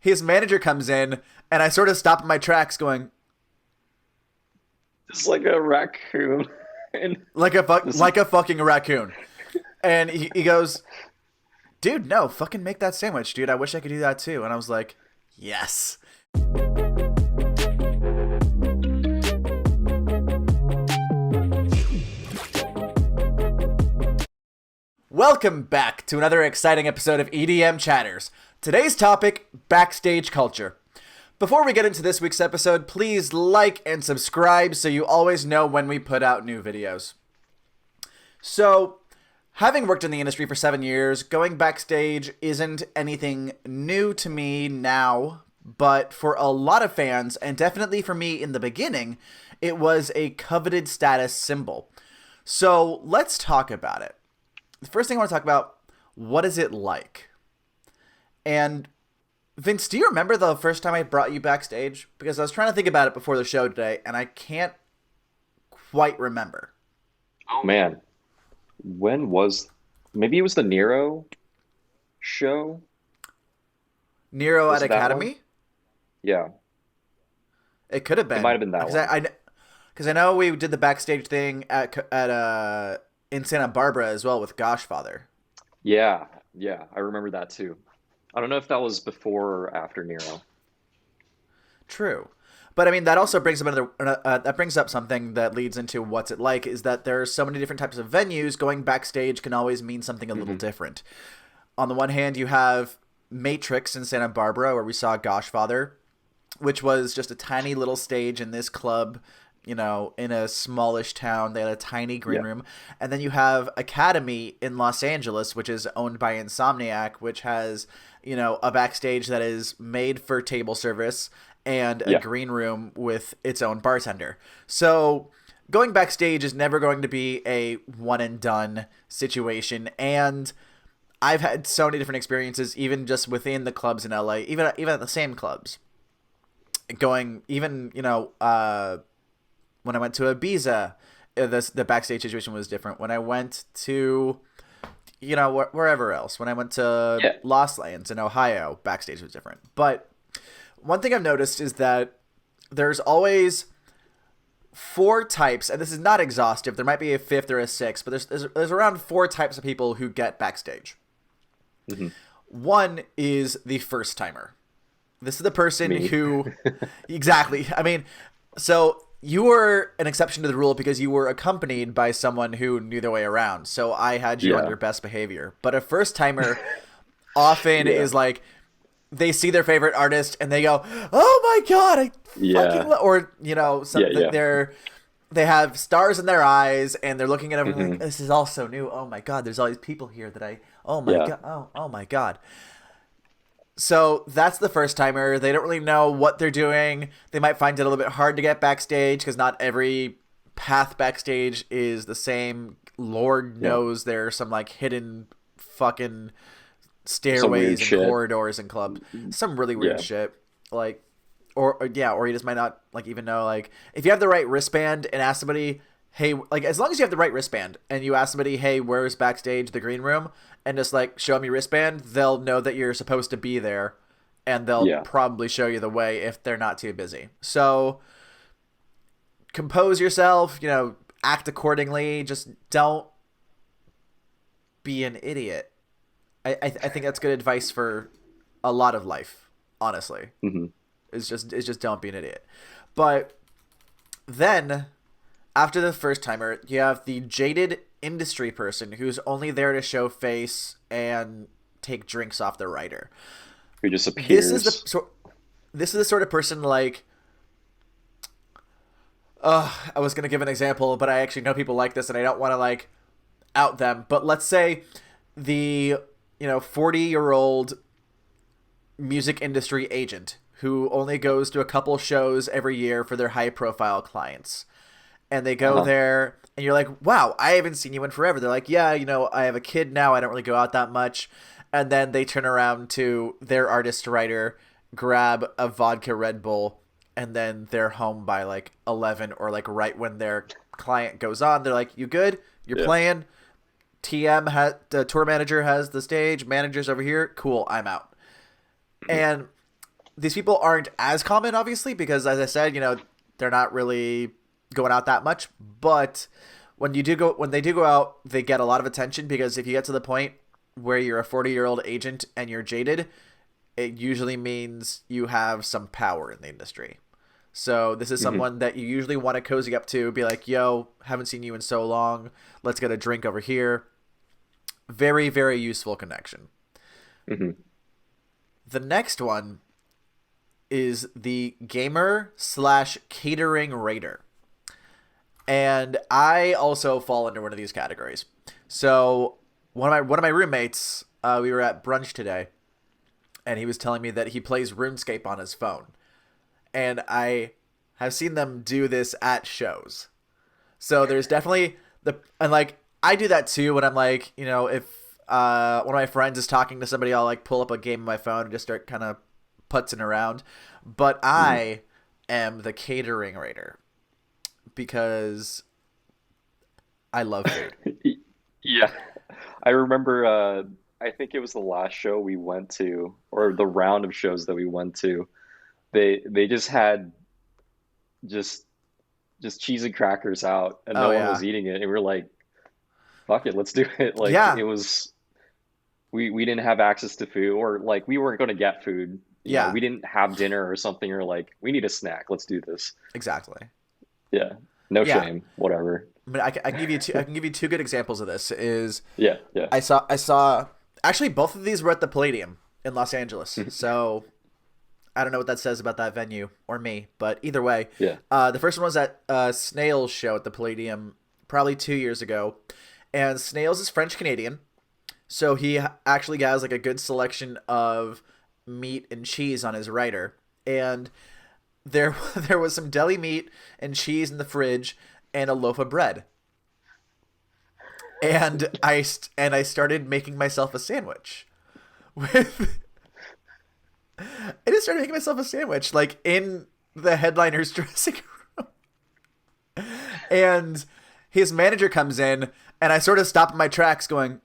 his manager comes in, and I sort of stop in my tracks going, Just like a raccoon. And this like a fucking raccoon. And he goes, dude, no, fucking make that sandwich, dude. I wish I could do that too. And I was like, yes. Welcome back to another exciting episode of EDM Chatters. Today's topic, backstage culture. Before we get into this week's episode, please like and subscribe so you always know when we put out new videos. So, having worked in the industry for 7 years, going backstage isn't anything new to me now, but for a lot of fans, and definitely for me in the beginning, it was a coveted status symbol. So, let's talk about it. The first thing I want to talk about, what is it like? And Vince, do you remember the first time I brought you backstage? Because I was trying to think about it before the show today, and I can't quite remember. Oh man, when was maybe it was the Nero show? Nero Was at it that one? Academy? Yeah, It could have it might been. have been that Because one. because I know we did the backstage thing in Santa Barbara as well with Goshfather. Yeah, yeah, I remember that too. I don't know if that was before or after Nero. True. But I mean, that also brings up that brings up something that leads into what's it like, is that there are so many different types of venues. Going backstage can always mean something a little Hmm. different. On the one hand, you have Matrix in Santa Barbara, where we saw Goshfather, which was just a tiny little stage in this club, in a smallish town. They had a tiny green Yeah, room. And then you have Academy in Los Angeles, which is owned by Insomniac, which has, a backstage that is made for table service and a yeah, green room with its own bartender. So going backstage is never going to be a one and done situation. And I've had so many different experiences, even just within the clubs in LA, even at the same clubs. Going even when I went to Ibiza, the backstage situation was different. When I went to wherever else, when I went to yeah. Lost Lands in Ohio, backstage was different. But one thing I've noticed is that there's always four types, and this is not exhaustive. There might be a fifth or a sixth, but there's around four types of people who get backstage. Hmm. One is the first timer. This is the person Me. who, exactly. I mean, so you were an exception to the rule because you were accompanied by someone who knew their way around. So I had you on Yeah, your best behavior. But a first timer often yeah, is like, they see their favorite artist and they go, "Oh my god, I fucking yeah, or yeah, something." yeah. They have stars in their eyes and they're looking at everything like, Hmm. "This is all so new. Oh my god, there's all these people here that oh my Yeah, god, oh my god." So that's the first timer. They don't really know what they're doing. They might find it a little bit hard to get backstage because not every path backstage is the same. Lord yeah. knows there are some like hidden fucking Some weird stairways and shit. corridors and club. Some really weird Yeah, shit. Like, or you just might not like even know, like, if you have the right wristband and ask somebody, hey, like, as long as you have the right wristband and you ask somebody, hey, where's backstage, the green room, and just like show them your wristband, they'll know that you're supposed to be there, and they'll yeah. probably show you the way if they're not too busy. So compose yourself, act accordingly. Just don't be an idiot. I think that's good advice for a lot of life, honestly. Hmm. Is just don't be an idiot. But then after the first timer, you have the jaded industry person who's only there to show face and take drinks off the writer. Who This is the disappears? sort this is the sort of person like, I was gonna give an example, but I actually know people like this and I don't want to like out them. But let's say the 40-year-old music industry agent who only goes to a couple shows every year for their high profile clients. And they go Uh-huh. there and you're like, "Wow, I haven't seen you in forever." They're like, "Yeah, I have a kid now. I don't really go out that much." And then they turn around to their artist writer, grab a vodka Red Bull, and then they're home by like 11, or like right when their client goes on. They're like, "You good? You're Yeah. playing?" TM has the tour manager has the stage. Manager's over here. Cool, I'm out. Mhm. And these people aren't as common, obviously, because as I said, they're not really going out that much. But when they do go out, they get a lot of attention because if you get to the point where you're a 40-year-old agent and you're jaded, it usually means you have some power in the industry. So this is someone that you usually want to cozy up to, be like, yo, haven't seen you in so long. Let's get a drink over here. Very, very useful connection. Hmm. The next one is the gamer/catering raider. And I also fall under one of these categories. So one of my roommates, we were at brunch today, and he was telling me that he plays RuneScape on his phone. And I have seen them do this at shows. So there's definitely and like I do that too when I'm like, if one of my friends is talking to somebody, I'll like pull up a game on my phone and just start kind of putzing around. But I am the catering raider because I love food. Yeah. I remember, I think it was the last show we went to, or the round of shows that we went to. They just had just cheese and crackers out, and Oh no one yeah. was eating it, and we were like, "Fuck it, let's do it!" Like Yeah. it was, we didn't have access to food, or like we weren't going to get food. Yeah. We didn't have dinner or something, or like we need a snack. Let's do this. Exactly. Yeah, no Yeah. shame, whatever. I mean, I can give you two. I can give you two good examples of this. Is Yeah, yeah. I saw actually both of these were at the Palladium in Los Angeles. So I don't know what that says about that venue or me, but either way, Yeah. the first one was at Snail's show at the Palladium probably 2 years ago, and Snail's is French Canadian, so he actually has like a good selection of meat and cheese on his rider, and there there was some deli meat and cheese in the fridge and a loaf of bread. And I started making myself a sandwich with I just started making myself a sandwich like in the headliner's dressing room. And his manager comes in and I sort of stop in my tracks going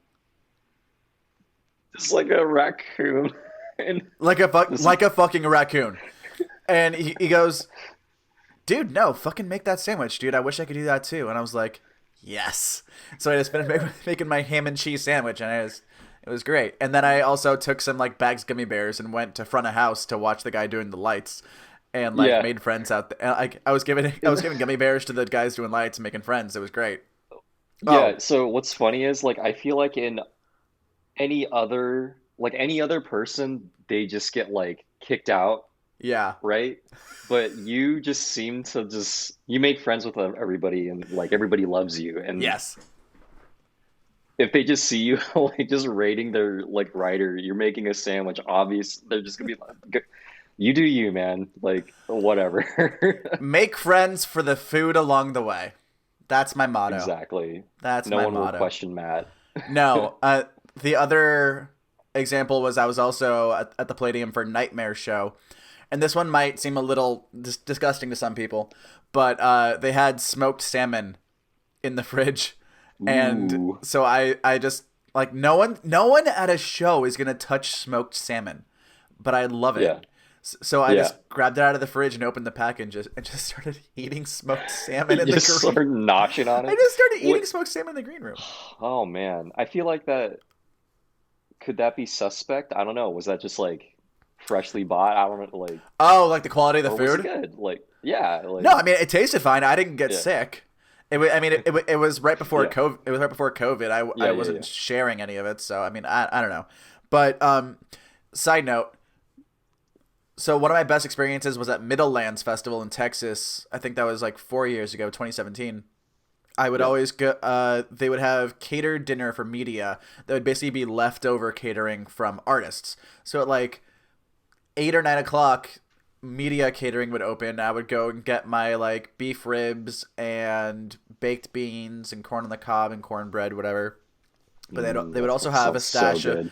Just like a raccoon. And this, like a fucking raccoon. And he goes, dude, no, fucking make that sandwich, dude. I wish I could do that too. And I was like, yes. So I just finished making my ham and cheese sandwich, and it was great. And then I also took some like bags gummy bears and went to front of house to watch the guy doing the lights, and like yeah. made friends out there. Like I was giving gummy bears to the guys doing lights and making friends. It was great. Yeah, Oh so what's funny is like I feel like in any other person, they just get like kicked out, yeah, right? But you just seem to you make friends with everybody, and like everybody loves you. And yes, if they just see you like just raiding their like rider, you're making a sandwich, obvious, they're just gonna be like, you do you, man. Like whatever. make friends for the food along the way. That's my motto. Exactly. That's No my one will motto. question Matt. No, the other example was I was also at the Palladium for Nightmare show, and this one might seem a little disgusting to some people, but they had smoked salmon in the fridge, and Ooh. so I just like no one at a show is gonna touch smoked salmon, but I love it. Yeah. So I Yeah. just grabbed it out of the fridge and opened the package and just started eating smoked salmon in You the just green. start notching on I it. just started eating What? smoked salmon in the green room. Oh man, I feel like that could that be suspect? I don't know. Was that just like freshly bought? I don't know, like, Oh, like the quality of the or was it food? good? Like, yeah, No, like, I mean it tasted fine. I didn't get yeah, sick. I mean, it was right before yeah, COVID. It was right before COVID. I yeah, yeah, wasn't yeah. sharing any of it, so I mean, I don't know. But side note. So one of my best experiences was at Middlelands Festival in Texas. I think that was like 4 years ago, 2017. I would Yeah. always go. They would have catered dinner for media that would basically be leftover catering from artists. So at like 8 or 9 o'clock, media catering would open. I would go and get my like beef ribs and baked beans and corn on the cob and cornbread, whatever. But they would also That have a sounds so stash of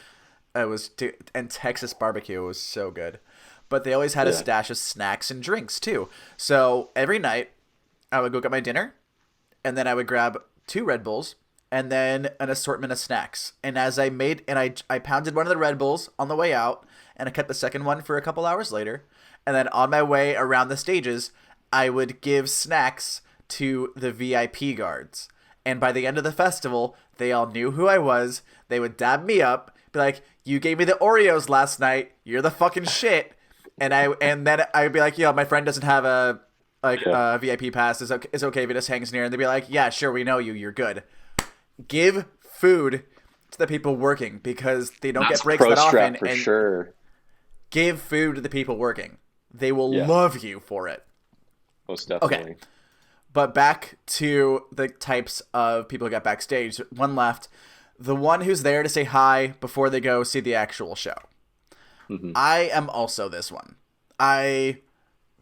good. and Texas barbecue was so good. But they always had a Yeah. stash of snacks and drinks too. So every night I would go get my dinner, and then I would grab 2 Red Bulls and then an assortment of snacks. And as I made and I pounded one of the Red Bulls on the way out, and I kept the second one for a couple hours later. And then on my way around the stages, I would give snacks to the VIP guards. And by the end of the festival, they all knew who I was. They would dab me up, be like, "You gave me the Oreos last night. You're the fucking shit." And then I'd be like, "Yo, my friend doesn't have a VIP pass. It's okay if he just hangs near." And they'd be like, "Yeah, sure, we know you. You're good." Give food to the people working because they don't get breaks that often. For sure. Give food to the people working. They will love you for it. Most definitely. Okay. But back to the types of people who got backstage. One left. The one who's there to say hi before they go see the actual show. Mm-hmm. I am also this one. I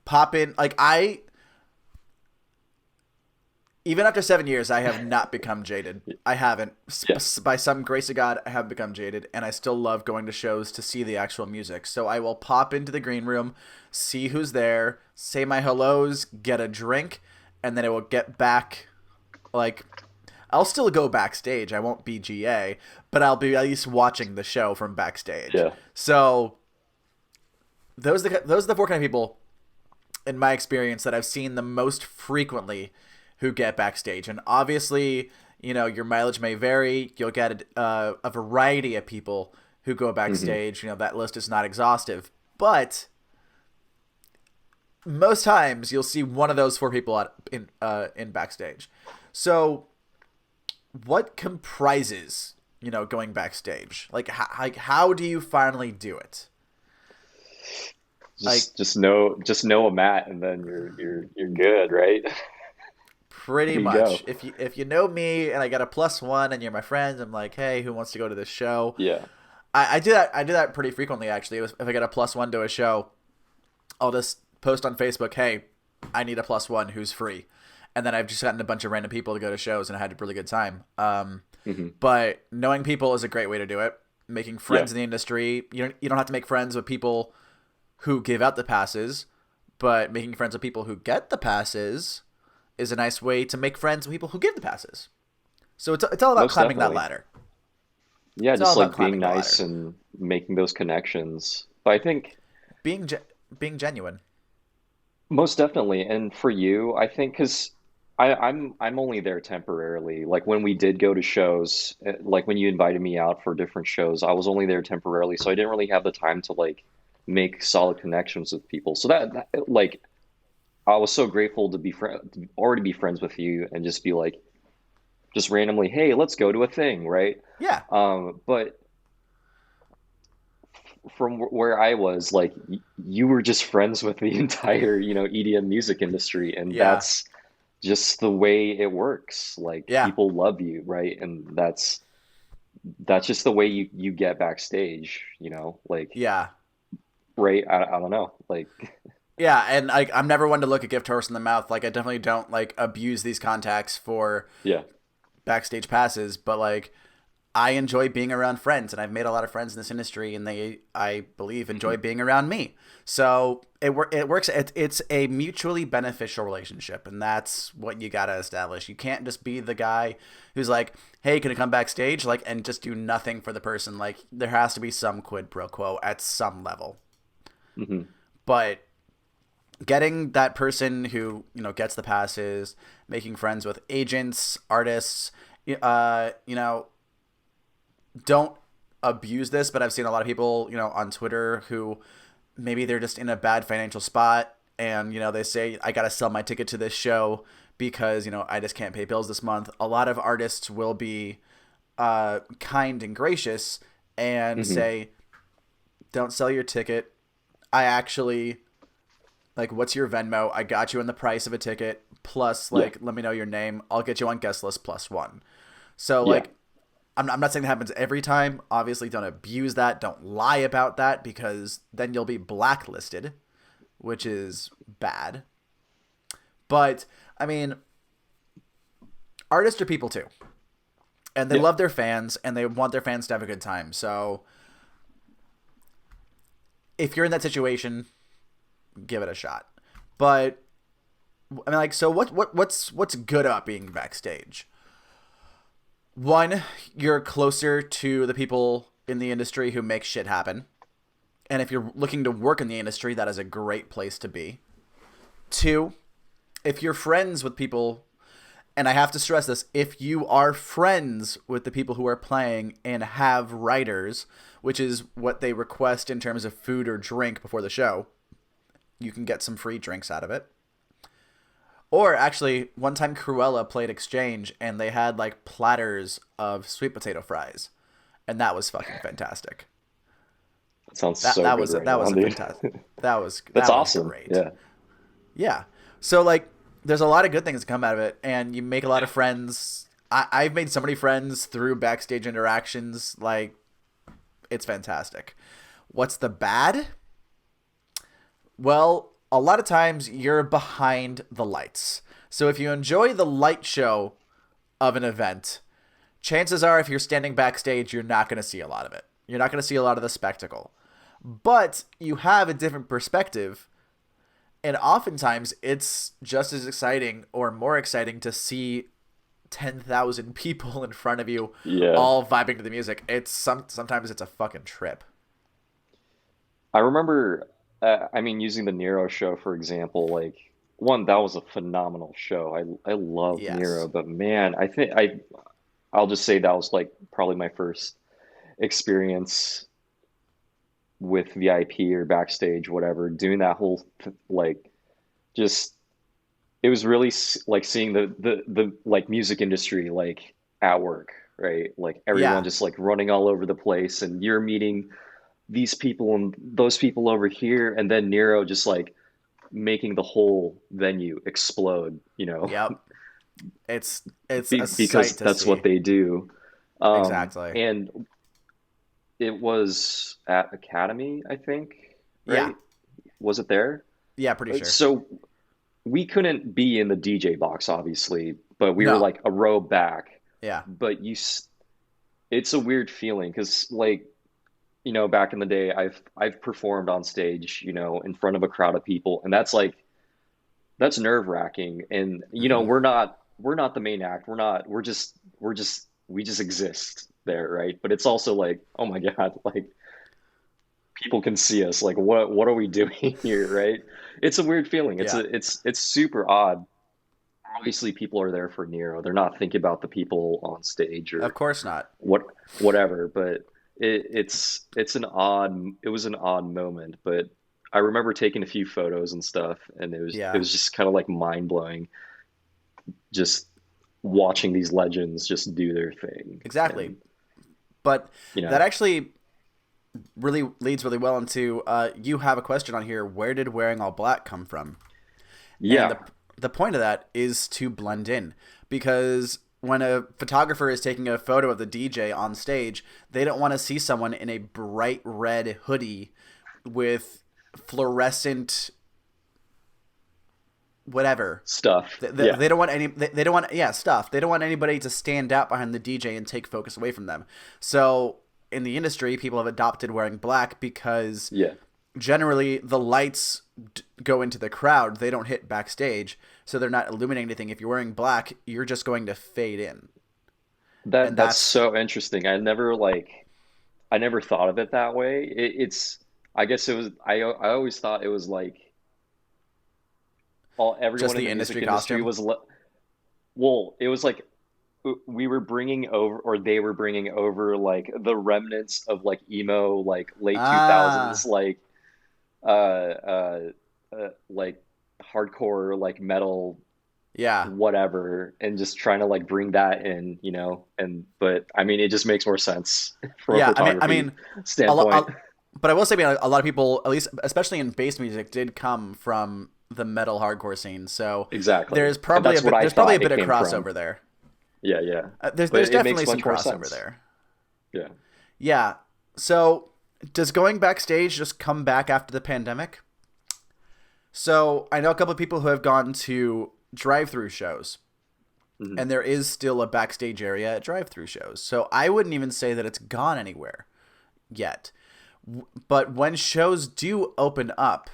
pop in. Even after 7 years, I have not become jaded. I haven't. By some grace of God, I have become jaded. And I still love going to shows to see the actual music. So I will pop into the green room, see who's there, say my hellos, get a drink, and then I will get back. I'll still go backstage. I won't be GA, but I'll be at least watching the show from backstage. Yeah. So those are the four kind of people, in my experience, that I've seen the most frequently who get backstage. And obviously, your mileage may vary. You'll get a variety of people who go backstage. Mm-hmm. That list is not exhaustive, but most times you'll see one of those four people in backstage. So what comprises, going backstage? How do you finally do it? Just know a Matt, and then you're good, right? Pretty much. If you know me and I got a +1 and you're my friends, I'm like, hey, who wants to go to this show? Yeah. I do that pretty frequently, actually. If I get a +1 to a show, I'll just post on Facebook, hey, I need a +1 who's free. And then I've just gotten a bunch of random people to go to shows, and I had a really good time. But knowing people is a great way to do it. Making friends in the industry. You don't have to make friends with people who give out the passes, but making friends with people who get the passes is a nice way to make friends with people who give the passes. So it's all about climbing that ladder. Yeah, it's just being nice and making those connections. But I think being genuine. Most definitely. And for you, I think, because I'm only there temporarily. Like when we did go to shows, like when you invited me out for different shows, I was only there temporarily, so I didn't really have the time to make solid connections with people. So that I was so grateful to already be friends with you and just be just randomly, hey, let's go to a thing, right? Yeah. But from where I was, you were just friends with the entire, EDM music industry, and that's just the way it works. People love you, right? And that's just the way you get backstage, right? I don't know, Yeah, and I'm never one to look a gift horse in the mouth. I definitely don't abuse these contacts for backstage passes, but I enjoy being around friends, and I've made a lot of friends in this industry, and they, I believe, enjoy being around me. So it works. It's a mutually beneficial relationship, and that's what you gotta establish. You can't just be the guy who's like, "Hey, can I come backstage?" and just do nothing for the person. There has to be some quid pro quo at some level. Mm-hmm. But getting that person who gets the passes, making friends with agents, artists, don't abuse this, but I've seen a lot of people, on Twitter who maybe they're just in a bad financial spot, and they say, I gotta sell my ticket to this show because I just can't pay bills this month. A lot of artists will be kind and gracious and say, don't sell your ticket. I actually what's your Venmo? I got you in the price of a ticket plus let me know your name. I'll get you on guest list +1. So I'm not saying that happens every time. Obviously, don't abuse that. Don't lie about that, because then you'll be blacklisted, which is bad. But, I mean, artists are people too. And they love their fans, and they want their fans to have a good time. So if you're in that situation, give it a shot. But, I mean, so what's good about being backstage? One, you're closer to the people in the industry who make shit happen. And if you're looking to work in the industry, that is a great place to be. 2, if you're friends with people, and I have to stress this, if you are friends with the people who are playing and have writers, which is what they request in terms of food or drink before the show, you can get some free drinks out of it. Or actually, one time Cruella played Exchange, and they had like platters of sweet potato fries, and that was fucking fantastic. That sounds That so that good was right that now, was a dude. fantastic. That's That was awesome. great. Yeah. Yeah. So like, there's a lot of good things that come out of it, and you make a lot of friends. I've made so many friends through backstage interactions. Like, it's fantastic. What's the bad? Well, a lot of times you're behind the lights. So if you enjoy the light show of an event, chances are if you're standing backstage, you're not going to see a lot of it. You're not going to see a lot of the spectacle. But you have a different perspective, and oftentimes it's just as exciting or more exciting to see 10,000 people in front of you Yeah. all vibing to the music. Sometimes it's a fucking trip. I remember, I mean, using the Nero show, for example, like, one, that was a phenomenal show. I love Nero, Yes. but man, I'll just say that was like probably my first experience with VIP or backstage, whatever, doing that whole like just it was really like seeing the like music industry like at work, right? Like everyone Yeah. just like running all over the place, and you're meeting these people and those people over here, and then Nero just like making the whole venue explode, Yep. It's a because sight to that's what see. they do. Exactly. And it was at Academy, I think, Yeah. right? Was it there? Yeah, pretty sure. So we couldn't be in the DJ box, obviously, but we were No. like a row back. Yeah. But it's a weird feeling because, like, back in the day, I've performed on stage, in front of a crowd of people, and that's nerve-wracking. And Hmm. we're not the main act. We just exist there, right? But it's also like, oh my God, like people can see us. Like, what are we doing here, right? It's a weird feeling. Yeah. It's super odd. Obviously, people are there for Nero. They're not thinking about the people on stage Of or course not. what whatever. But it was an odd moment. But I remember taking a few photos and stuff, and it Yeah. was just kind of like mind blowing, just watching these legends just do their thing. Exactly. And But you that know, actually really leads really well into you have a question on here. Where did wearing all black come from? And yeah, the point of that is to blend in, because when a photographer is taking a photo of the DJ on stage, they don't want to see someone in a bright red hoodie with fluorescent whatever. stuff. Yeah, They don't want they don't want, yeah, stuff. They don't want anybody to stand out behind the DJ and take focus away from them. So in the industry, people have adopted wearing black because yeah. generally the lights go into the crowd. They don't hit backstage, so they're not illuminating anything. If you're wearing black, you're just going to fade in. And That's that's so interesting. I never thought of it that way. I guess it was I always thought it was like all just everyone in the the music industry industry costume. was well, it was like we were bringing over or they were bringing over like the remnants of like emo like late 2000s Ah, like hardcore like metal yeah. whatever, and just trying to like bring that in, and but I mean it just makes more sense from a Yeah, I photography mean, standpoint. but I will say, man, a lot of people, at least especially in bass music, did come from the metal hardcore scene. So Exactly. And that's what I there's probably a thought it bit of came from. crossover there. Yeah, yeah. There's But it definitely makes some much more crossover sense. there. Yeah. Yeah. So does going backstage just come back after the pandemic? So I know a couple of people who have gone to drive-through shows, Hmm. and there is still a backstage area at drive-through shows. So I wouldn't even say that it's gone anywhere yet. But when shows do open up,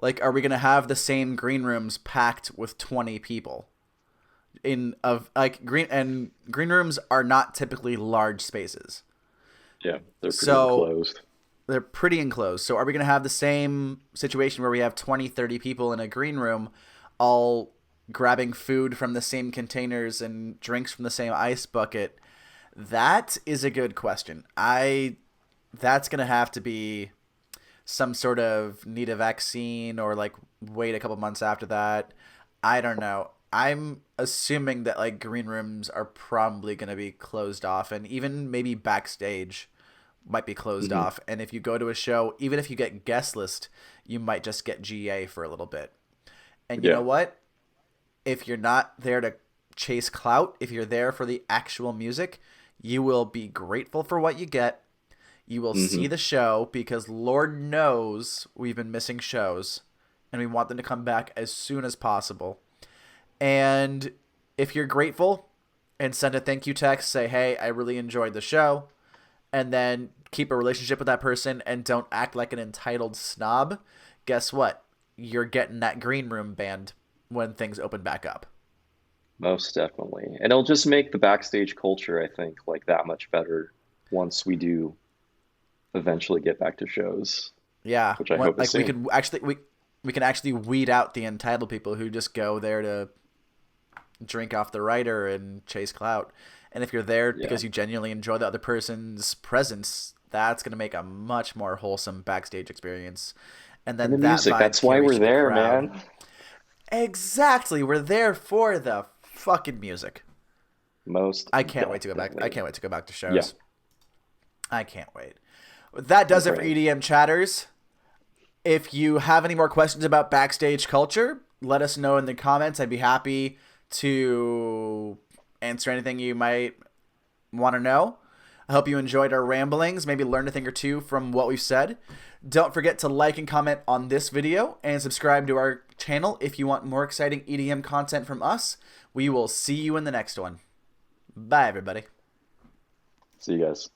like, are we gonna have the same green rooms packed with 20 people? In of like green rooms are not typically large spaces. Yeah, they're pretty So enclosed. they're pretty enclosed. So are we going to have the same situation where we have 20, 30 people in a green room all grabbing food from the same containers and drinks from the same ice bucket? That is a good question. That's going to have to be some sort of need a vaccine or like wait a couple months after that. I don't know. I'm assuming that like green rooms are probably going to be closed off, and even maybe backstage might be closed Hmm. off. And if you go to a show, even if you get guest list, you might just get GA for a little bit. And you know Yeah. what? If you're not there to chase clout, if you're there for the actual music, you will be grateful for what you get. You will see Hmm. the show because Lord knows we've been missing shows and we want them to come back as soon as possible. And if you're grateful and send a thank you text, say, hey, I really enjoyed the show, and then keep a relationship with that person and don't act like an entitled snob, guess what? You're getting that green room banned when things open back up. Most definitely. And it'll just make the backstage culture, I think, like that much better once we do eventually get back to shows, Yeah, which I hope is like we soon. could actually we can actually weed out the entitled people who just go there to drink off the writer and chase clout. And if you're there Yeah. because you genuinely enjoy the other person's presence, that's going to make a much more wholesome backstage experience. And And the then that music, vibe that's why carries we're to the there, crowd. man. Exactly. We're there for the fucking music. Most I can't wait to go back. I definitely. can't wait to go back to Yeah, shows. I can't wait. That I'm does it for praying. EDM Chatters. If you have any more questions about backstage culture, let us know in the comments. I'd be happy to answer anything you might want to know. I hope you enjoyed our ramblings, maybe learned a thing or two from what we've said. Don't forget to like and comment on this video and subscribe to our channel if you want more exciting EDM content from us. We will see you in the next one. Bye, everybody. See you guys.